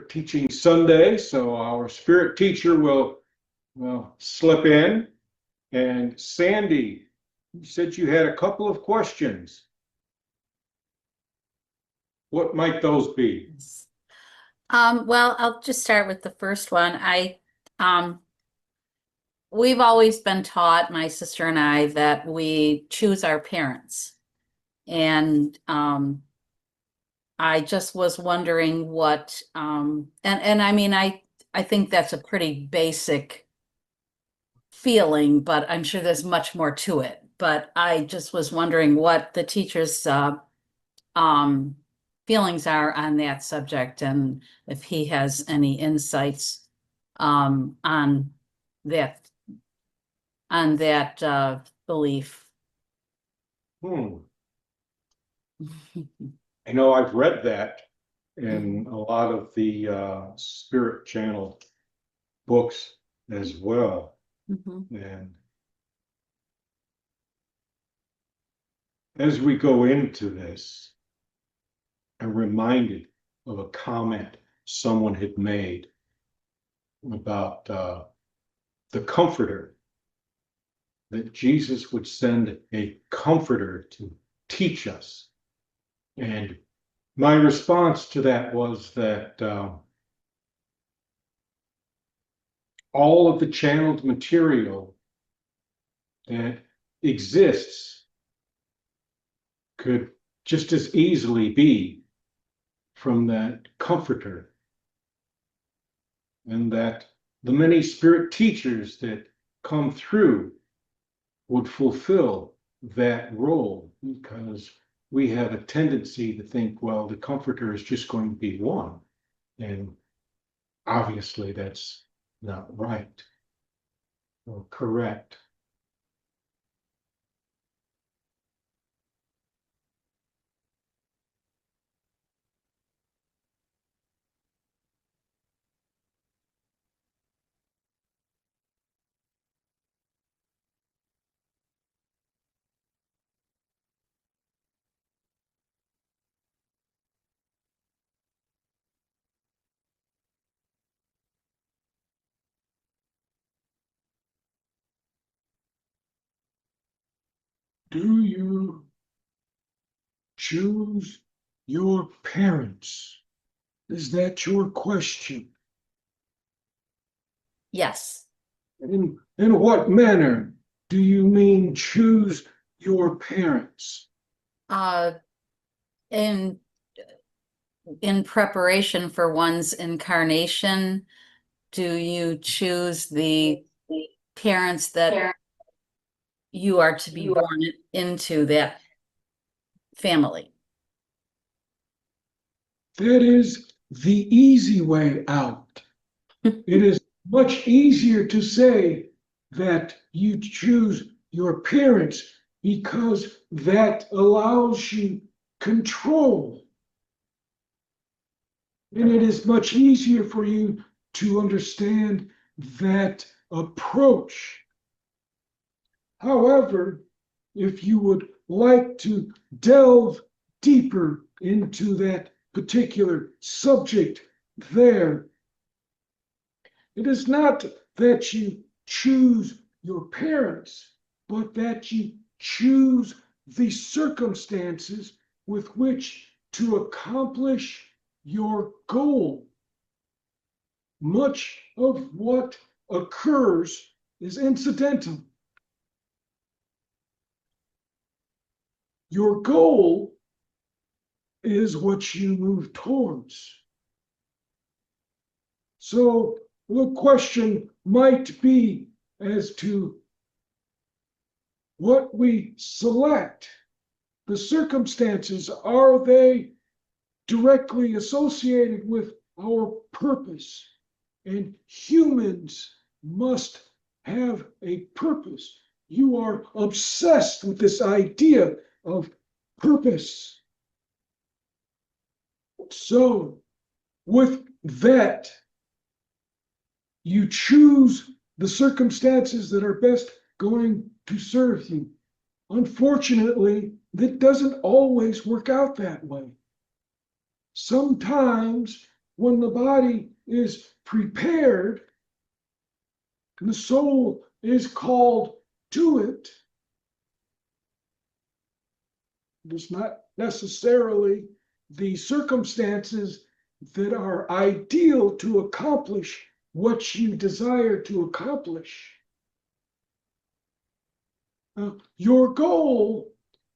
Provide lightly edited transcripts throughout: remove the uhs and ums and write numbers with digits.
Spirit Teaching Sunday, so our Spirit teacher will slip in. And Sandy, you said you had a couple of questions. What might those be? Well, I'll just start with the first one. We've always been taught, my sister and I, that we choose our parents. And I just was wondering what, and I mean, I think that's a pretty basic feeling, but I'm sure there's much more to it. But I just was wondering what the teacher's feelings are on that subject, and if he has any insights on that belief. I know I've read that in a lot of the Spirit Channel books as well. And as we go into this, I'm reminded of a comment someone had made about the comforter, that Jesus would send a comforter to teach us. And my response to that was that all of the channeled material that exists could just as easily be from that comforter, and that the many Spirit teachers that come through would fulfill that role, because we have a tendency to think, well, the comforter is just going to be one, and obviously that's not right or correct. Do you choose your parents? Is that your question? Yes. In what manner do you mean choose your parents? In preparation for one's incarnation, do you choose the parents that you are to be born into that family? That is the easy way out. It is much easier to say that you choose your parents because that allows you control. And it is much easier for you to understand that approach. However, if you would like to delve deeper into that particular subject there, it is not that you choose your parents, but that you choose the circumstances with which to accomplish your goal. Much of what occurs is incidental. Your goal is what you move towards. So the question might be as to what we select. The circumstances, are they directly associated with our purpose? And humans must have a purpose. You are obsessed with this idea of purpose. So, with that, you choose the circumstances that are best going to serve you. Unfortunately, that doesn't always work out that way. Sometimes when the body is prepared and the soul is called to it, it's not necessarily the circumstances that are ideal to accomplish what you desire to accomplish. Your goal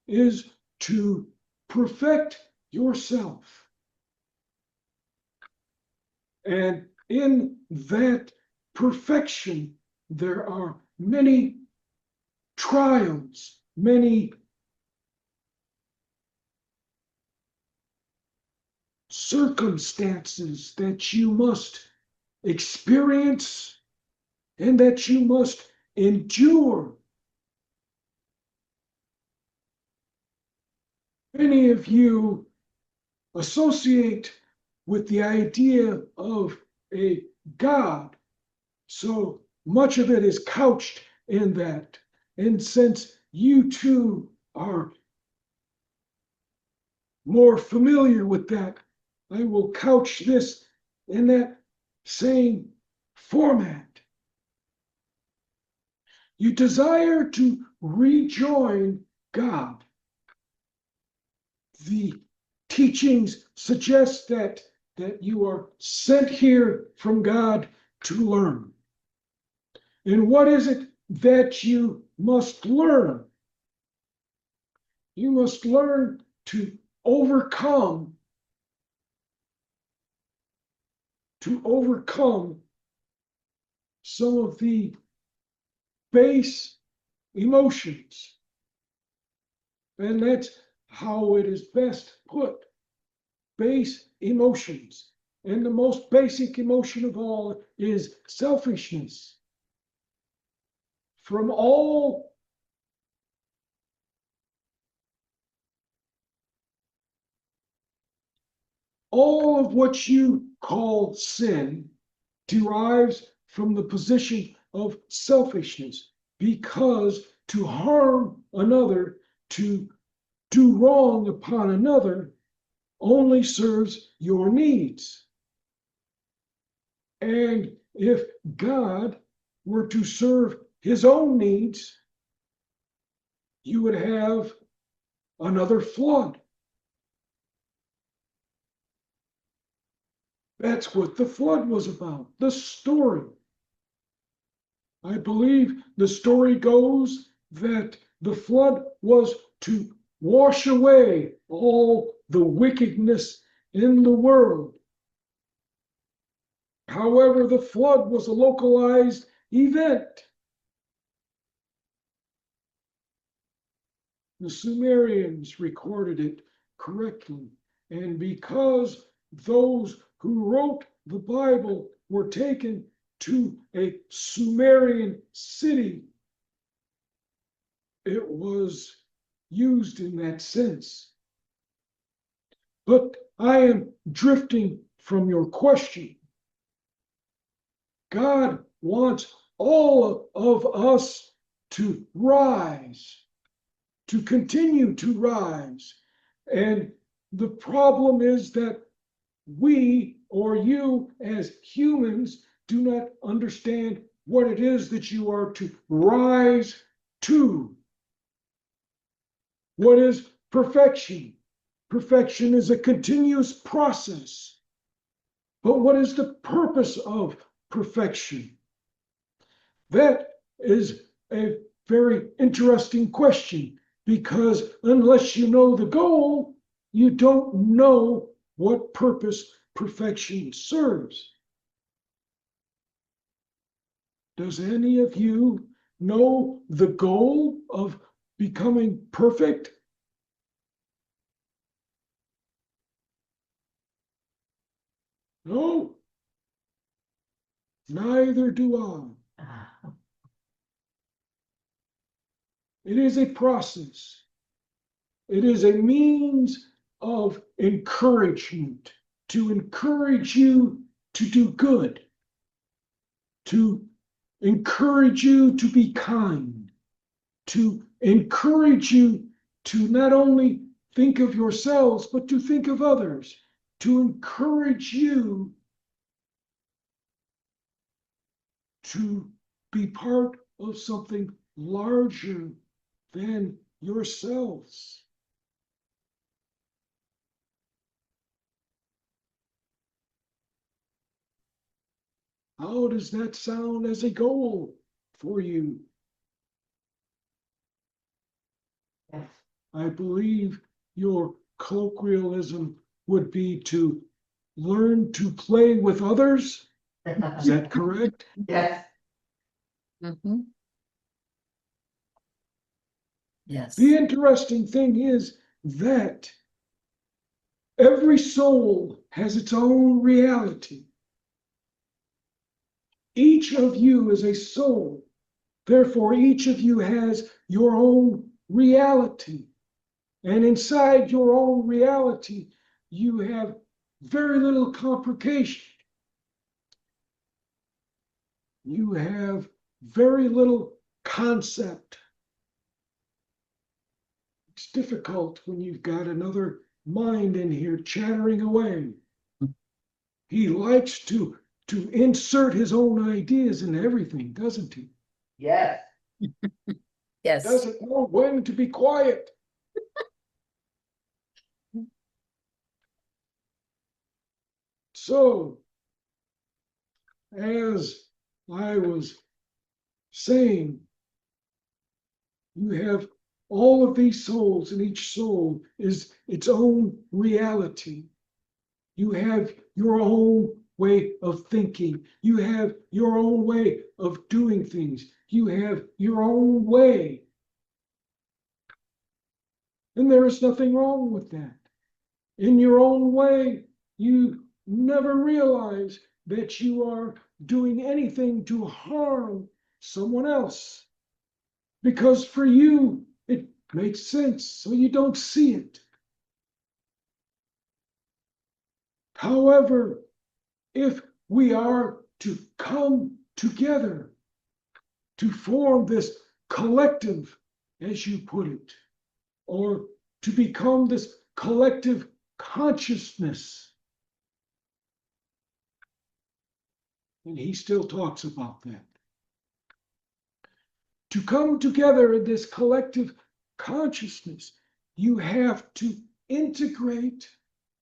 is to perfect yourself. And in that perfection, there are many trials, many circumstances that you must experience and that you must endure. Many of you associate with the idea of a God, so much of it is couched in that. And since you too are more familiar with that, I will couch this in that same format. You desire to rejoin God. The teachings suggest that you are sent here from God to learn. And what is it that you must learn? You must learn to overcome some of the base emotions. And that's how it is best put. Base emotions. And the most basic emotion of all is selfishness. From all of what you call sin derives from the position of selfishness, because to harm another, to do wrong upon another, only serves your needs. And if God were to serve his own needs, you would have another flood. That's what the flood was about, the story. I believe the story goes that the flood was to wash away all the wickedness in the world. However, the flood was a localized event. The Sumerians recorded it correctly. And because those who wrote the Bible were taken to a Sumerian city, it was used in that sense. But I am drifting from your question. God wants all of us to rise, to continue to rise. And the problem is that we, or you as humans, do not understand what it is that you are to rise to. What is perfection? Perfection is a continuous process. But what is the purpose of perfection? That is a very interesting question, because unless you know the goal, you don't know what purpose perfection serves. Does any of you know the goal of becoming perfect? No, neither do I. It is a process. It is a means of encouragement, to encourage you to do good, to encourage you to be kind, to encourage you to not only think of yourselves, but to think of others, to encourage you to be part of something larger than yourselves. How does that sound as a goal for you? Yes. I believe your colloquialism would be to learn to play with others. Is that correct? Yes. Mhm. Yes. The interesting thing is that every soul has its own reality. Each of you is a soul. Therefore, each of you has your own reality. And inside your own reality, you have very little complication. You have very little concept. It's difficult when you've got another mind in here chattering away. He likes to insert his own ideas in everything, doesn't he? Yes. Yes. Doesn't know when to be quiet. So, as I was saying, you have all of these souls, and each soul is its own reality. You have your own way of thinking. You have your own way of doing things. You have your own way. And there is nothing wrong with that. In your own way, you never realize that you are doing anything to harm someone else. Because for you, it makes sense, so you don't see it. However, if we are to come together to form this collective, as you put it, or to become this collective consciousness, and he still talks about that. To come together in this collective consciousness, you have to integrate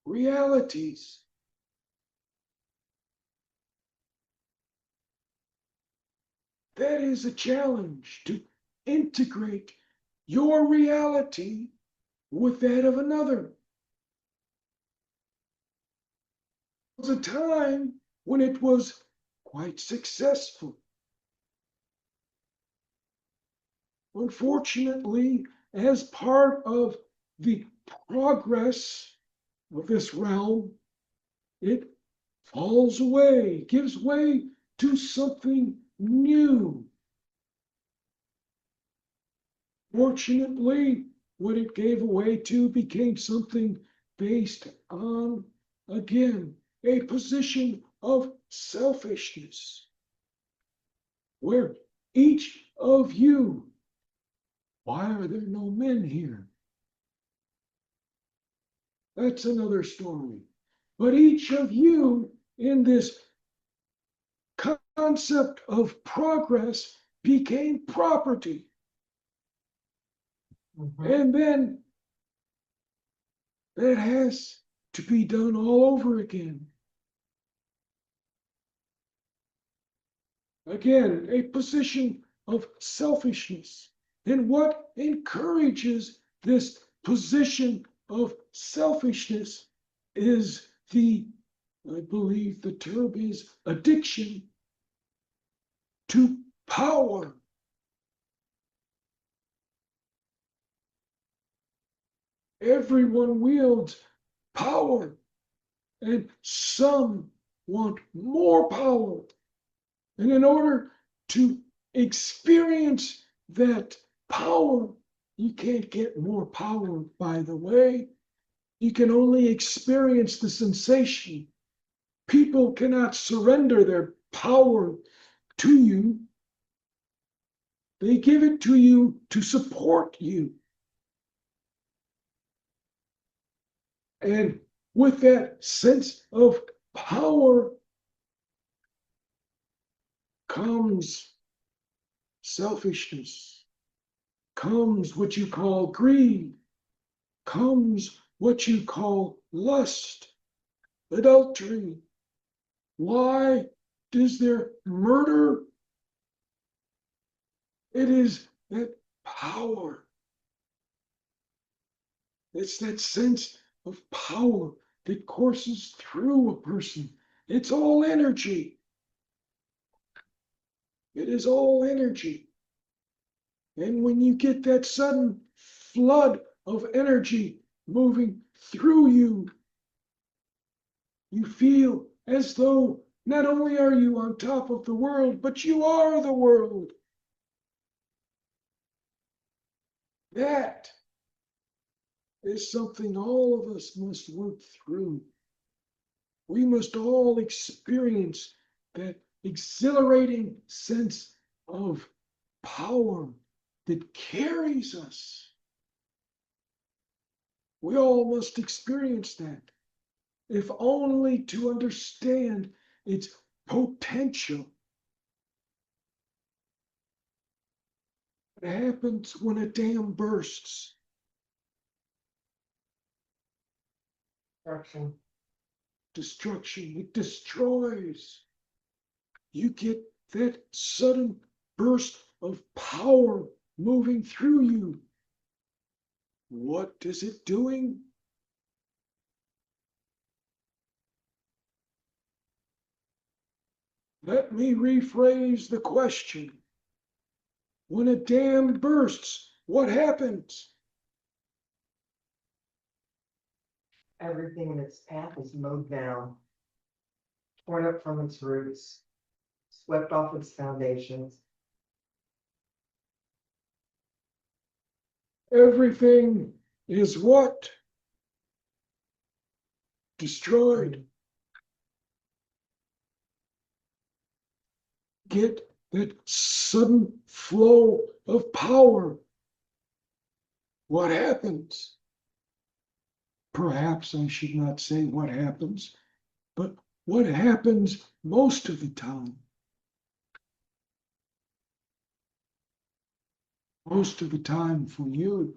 realities. That is a challenge, to integrate your reality with that of another. There was a time when it was quite successful. Unfortunately, as part of the progress of this realm, it falls away, gives way to something new. Fortunately, what it gave way to became something based on, again, a position of selfishness, where each of you, why are there no men here? That's another story. But each of you in this concept of progress became property. And then that has to be done all over again. Again, a position of selfishness. And what encourages this position of selfishness is I believe the term is addiction to power. Everyone wields power, and some want more power. And in order to experience that power, you can't get more power, by the way. You can only experience the sensation. People cannot surrender their power to you. They give it to you to support you. And with that sense of power comes selfishness, comes what you call greed, comes what you call lust, adultery. Why is there murder? It is that power. It's that sense of power that courses through a person. It's all energy. It is all energy. And when you get that sudden flood of energy moving through you, you feel as though not only are you on top of the world, but you are the world. That is something all of us must work through. We must all experience that exhilarating sense of power that carries us. We all must experience that, if only to understand its potential. What happens when a dam bursts? Destruction. Destruction. It destroys. You get that sudden burst of power moving through you. What is it doing? Let me rephrase the question. When a dam bursts, what happens? Everything in its path is mowed down, torn up from its roots, swept off its foundations. Everything is what? Destroyed. Get that sudden flow of power. What happens? Perhaps I should not say what happens, but what happens most of the time? Most of the time for you.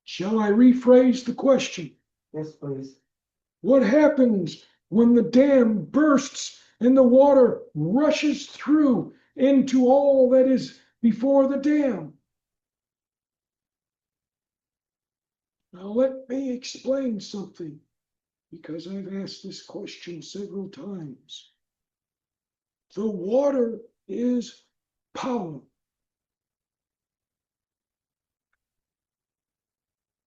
Shall I rephrase the question? Yes, please. What happens when the dam bursts and the water rushes through into all that is before the dam? Now let me explain something, because I've asked this question several times. The water is power.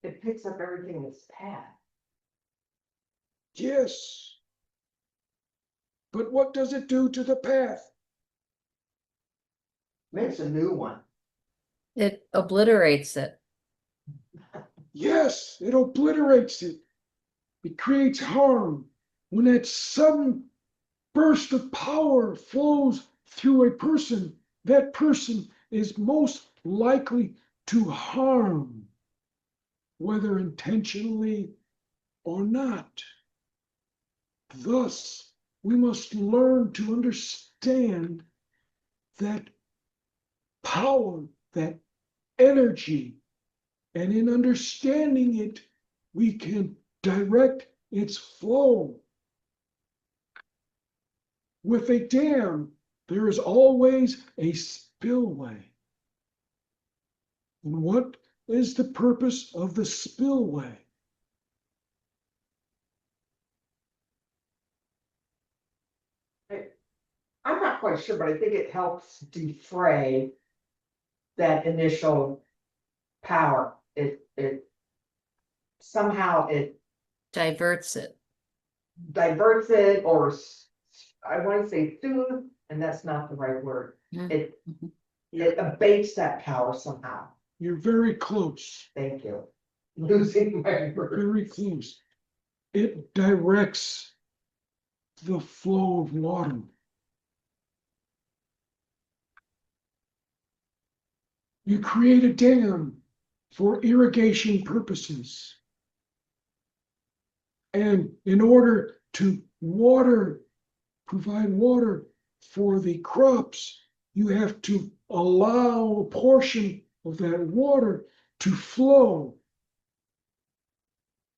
It picks up everything in its path. Yes. But what does it do to the path? Makes a new one. It obliterates it. Yes, it obliterates it. It creates harm. When that sudden burst of power flows through a person, that person is most likely to harm, whether intentionally or not. Thus, we must learn to understand that power, that energy, and in understanding it, we can direct its flow. With a dam, there is always a spillway. And what is the purpose of the spillway? I'm not quite sure, but I think it helps defray that initial power. It somehow it Diverts it. diverts it, or I want to say soothe, and that's not the right word. Mhm. It abates that power somehow. You're very close, Thank you. Losing my word. very close. It directs the flow of water. You create a dam for irrigation purposes. And in order to provide water for the crops, you have to allow a portion of that water to flow.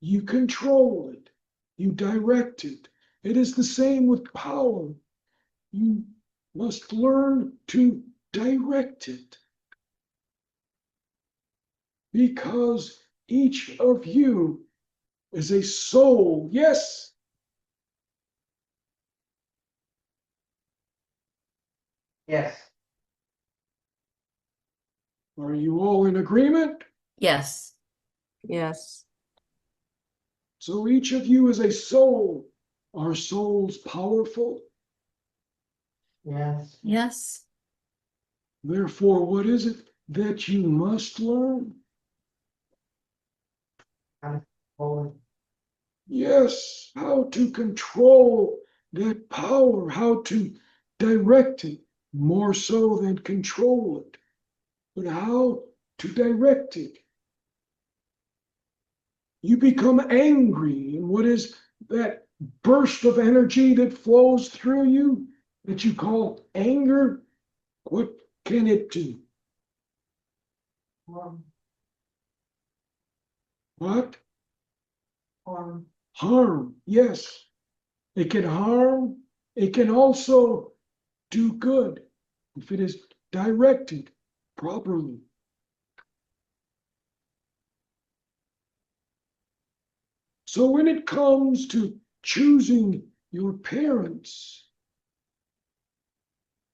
You control it, you direct it. It is the same with power. You must learn to direct it. Because each of you is a soul. Yes. Yes. Are you all in agreement? Yes. Yes. So each of you is a soul. Are souls powerful? Yes. Yes. Therefore, what is it that you must learn? Oh, Yes, how to control that power, how to direct it, more so than control it, but how to direct it. You become angry, and what is that burst of energy that flows through you that you call anger? What can it do? um, What? um, Harm, yes. It can harm. It can also do good if it is directed properly. So when it comes to choosing your parents,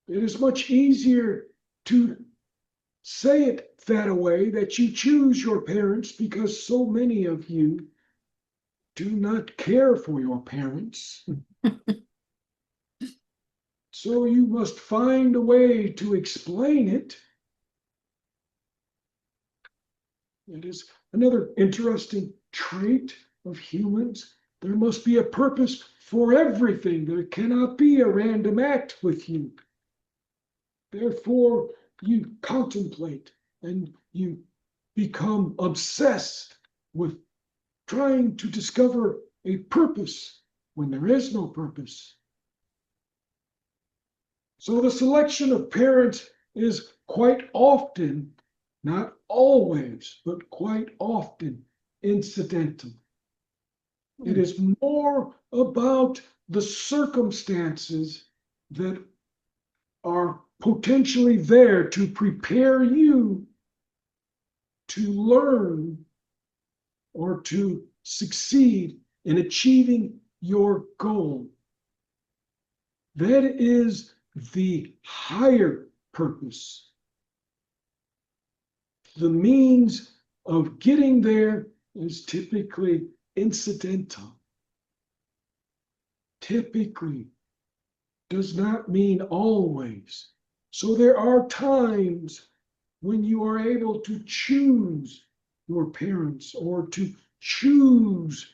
it is much easier to say it that way, that you choose your parents, because so many of you do not care for your parents. So you must find a way to explain it. It is another interesting trait of humans. There must be a purpose for everything. There cannot be a random act with you. Therefore, you contemplate and you become obsessed with trying to discover a purpose when there is no purpose. So the selection of parents is quite often, not always, but quite often incidental. It is more about the circumstances that are potentially there to prepare you to learn or to succeed in achieving your goal. That is the higher purpose. The means of getting there is typically incidental. Typically does not mean always. So there are times when you are able to choose your parents or to choose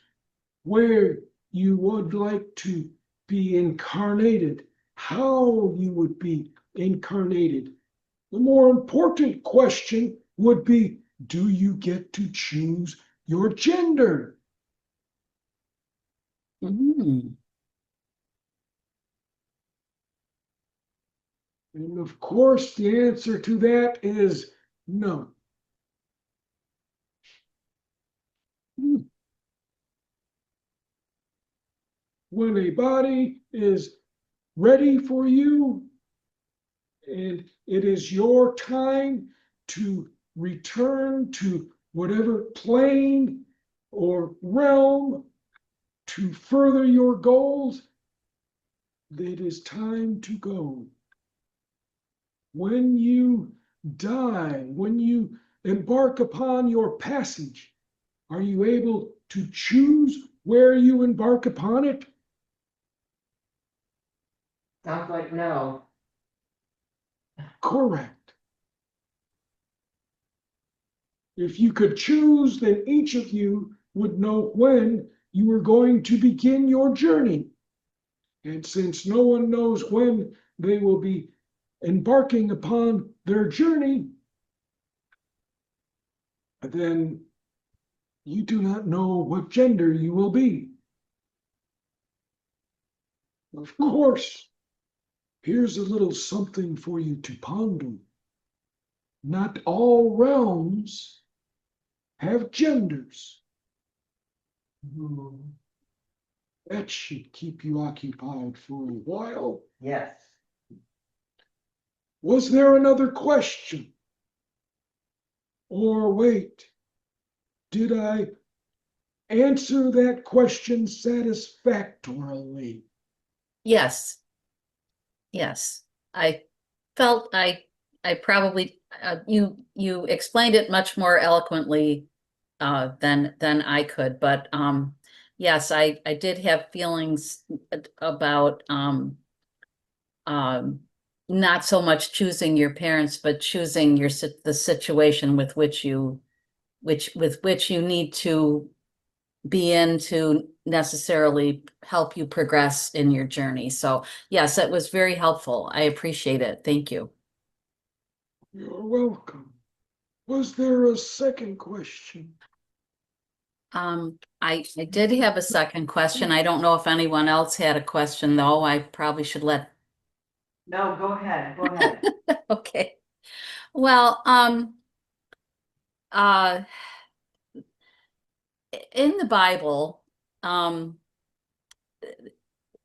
where you would like to be incarnated, how you would be incarnated. The more important question would be, do you get to choose your gender? Mm. And of course, the answer to that is no. When a body is ready for you, and it is your time to return to whatever plane or realm to further your goals, it is time to go. When you die, when you embark upon your passage, are you able to choose where you embark upon it? sounds like no. Correct. If you could choose, then each of you would know when you were going to begin your journey. And since no one knows when they will be embarking upon their journey, then you do not know what gender you will be. Of course, here's a little something for you to ponder. Not all realms have genders. That should keep you occupied for a while. Yes. Was there another question? Or wait, did I answer that question satisfactorily? Yes. Yes. I felt I probably, you explained it much more eloquently than I could, but yes, I did have feelings about um not so much choosing your parents, but choosing the situation with which you need to be in to necessarily help you progress in your journey. So yes, it was very helpful. I appreciate it. Thank you. You're welcome. Was there a second question? I did have a second question. I don't know if anyone else had a question, though. I probably should let. No, go ahead, go ahead. Okay. Well, uh, in the Bible,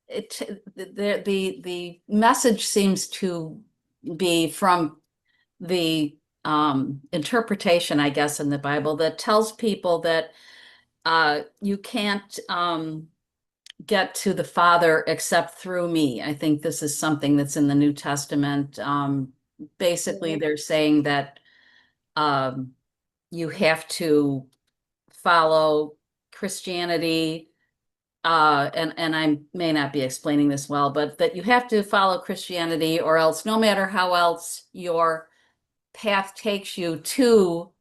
it the message seems to be from the interpretation, I guess, in the Bible that tells people that you can't get to the Father except through me. I think this is something that's in the New Testament. Basically, they're saying that you have to follow Christianity, and I may not be explaining this well, but that you have to follow Christianity, or else, no matter how else your path takes you to,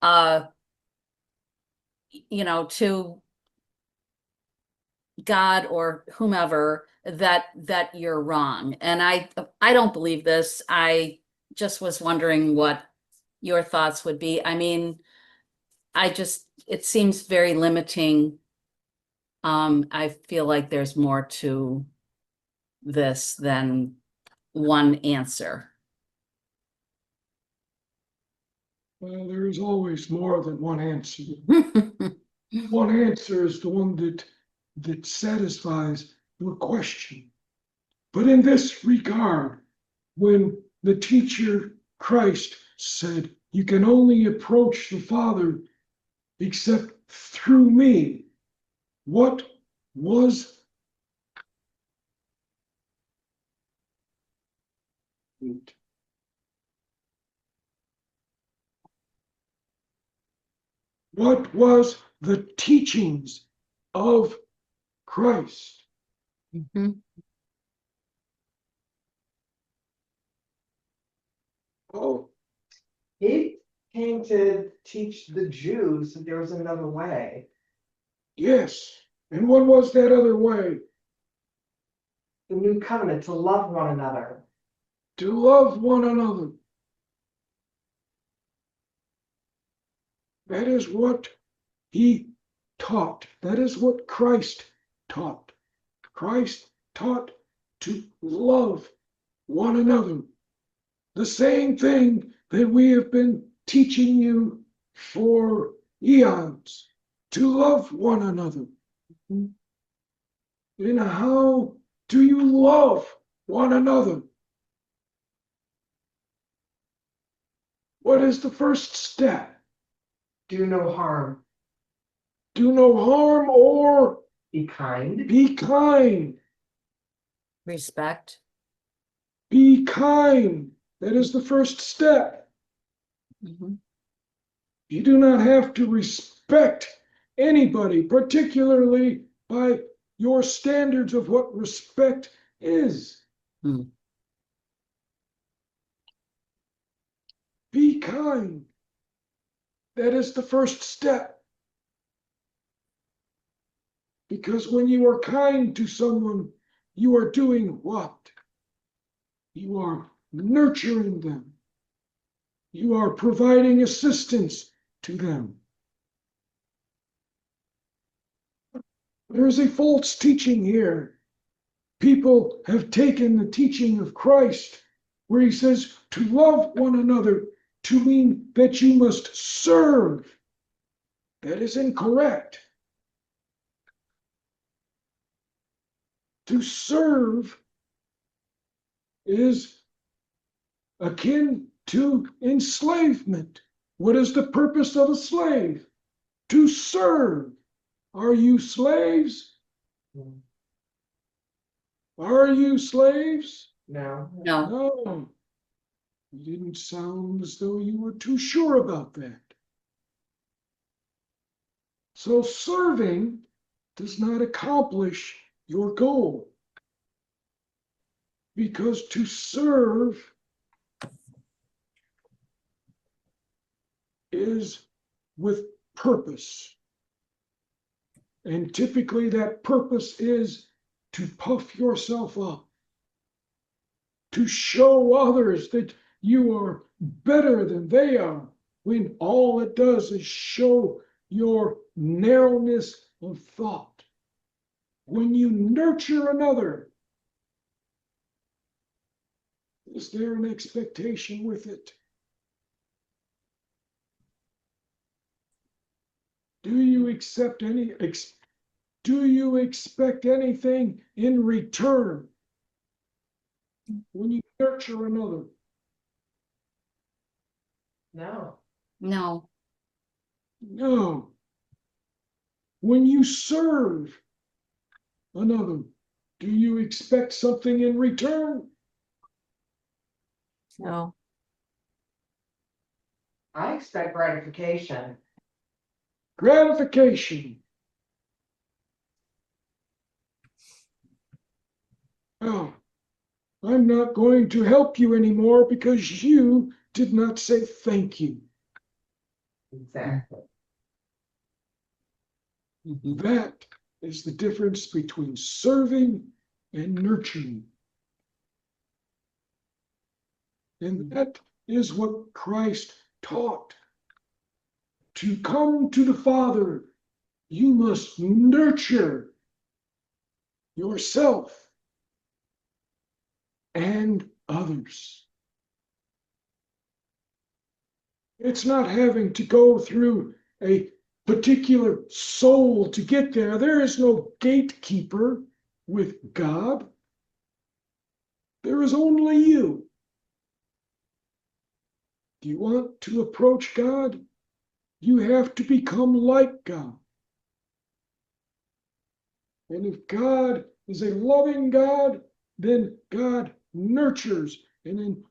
uh, to God or whomever, that you're wrong. And I don't believe this. I just was wondering what your thoughts would be. I mean, it seems very limiting. I feel like there's more to this than one answer. Well, there's always more than one answer. One answer is the one that satisfies your question. But in this regard, when the teacher Christ said, "You can only approach the Father except through me," what was it? What was the teachings of Christ? Mhm. Oh, He came to teach the Jews that there was another way. yes. And what was that other way? The new covenant, to love one another. To love one another. That is what he taught. That is what Christ taught. Christ taught to love one another. The same thing that we have been teaching you for eons, to love one another. And how do you love one another? What is the first step? Do no harm. Do no harm or Be kind. be kind. Respect. Be kind. That is the first step. Mhm. You do not have to respect anybody, particularly by your standards of what respect is. Hmm. Be kind. That is the first step. Because when you are kind to someone, you are doing what? You are nurturing them. You are providing assistance to them. There is a false teaching here people have taken the teaching of Christ, where he says to love one another, to mean that you must serve. That is incorrect. To serve is akin to enslavement. What is the purpose of a slave? To serve. Are you slaves? Are you slaves? No. No, No. You didn't sound as though you were too sure about that. So serving does not accomplish your goal. Because to serve is with purpose. And typically that purpose is to puff yourself up, to show others that you are better than they are, when all it does is show your narrowness of thought. When you nurture another, is there an expectation with it? Do you expect anything in return when you nurture another? No. no, No. When you serve another, do you expect something in return? no. I expect gratification. Gratification. Oh, I'm not going to help you anymore because you did not say thank you. Exactly. Mhm. That is the difference between serving and nurturing. And that is what Christ taught. To come to the Father, you must nurture yourself and others. It's not having to go through a particular soul to get there. There is no gatekeeper with God. There is only you. Do you want to approach God? You have to become like God. And if God is a loving God, then God nurtures. And then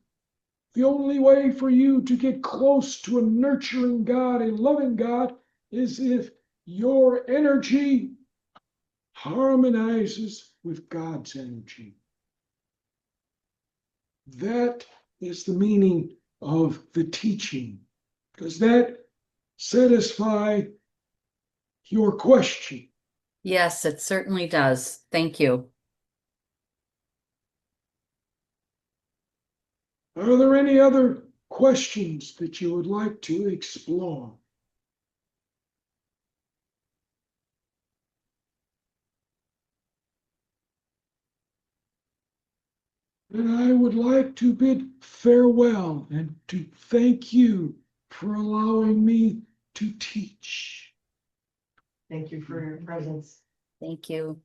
the only way for you to get close to a nurturing God, a loving God, is if your energy harmonizes with God's energy. That is the meaning of the teaching. Does that satisfy your question? Yes, it certainly does. Thank you. Are there any other questions that you would like to explore? And I would like to bid farewell and to thank you for allowing me to teach. Thank you for your presence. Thank you.